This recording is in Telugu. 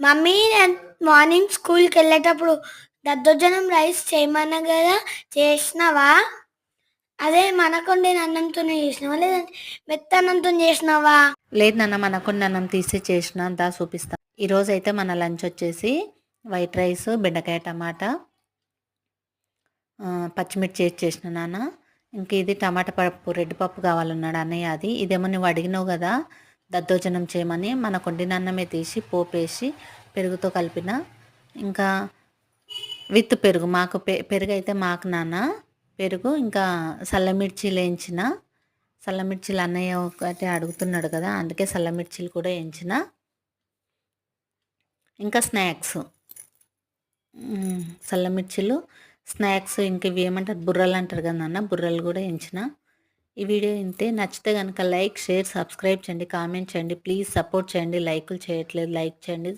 మమ్మీ నేను మార్నింగ్ స్కూల్కి వెళ్ళేటప్పుడు దద్దోజనం రైస్ చేయమన్నా కదా, చేసినావా? అదే మనకొండిన అన్నంతోనే చేసినావా లేదంటే మెత్తన్నంతో చేసినావా? లేదు నాన్న, మనకుండా అన్నం తీసి చేసిన దా చూపిస్తా. ఈరోజైతే మన లంచ్ వచ్చేసి వైట్ రైస్, బెండకాయ టమాటా, పచ్చిమిర్చి వేసి చేసిన నాన్న. ఇంక ఇది టమాటా పప్పు, రెడ్ పప్పు కావాలన్నాడు అన్నయ్య. అది ఇదేమో నువ్వు అడిగినావు కదా దద్దోజనం చేయమని, మనకు వండిన అన్నమే తీసి పోపేసి పెరుగుతో కలిపిన. ఇంకా విత్ పెరుగు, మాకు పెరుగు అయితే మాకు నాన్న పెరుగు, ఇంకా సల్లమిర్చి వేయించిన. సల్లమిర్చిలు అన్నయ్య ఒకటి అడుగుతున్నాడు కదా, అందుకే సల్లమిర్చిలు కూడా వేయించిన. ఇంకా స్నాక్స్, సల్లమిర్చిలు, స్నాక్స్, ఇంక ఇవి ఏమంటారు బుర్రలు అంటారు కదా నాన్న, బుర్రలు కూడా వేయించిన. ఈ వీడియో ఇంతే. నచ్చితే కనుక లైక్, షేర్, సబ్స్క్రైబ్ చేయండి, కామెంట్ చేయండి, ప్లీజ్ సపోర్ట్ చేయండి. లైకులు చేయట్లేదు, లైక్ చేయండి.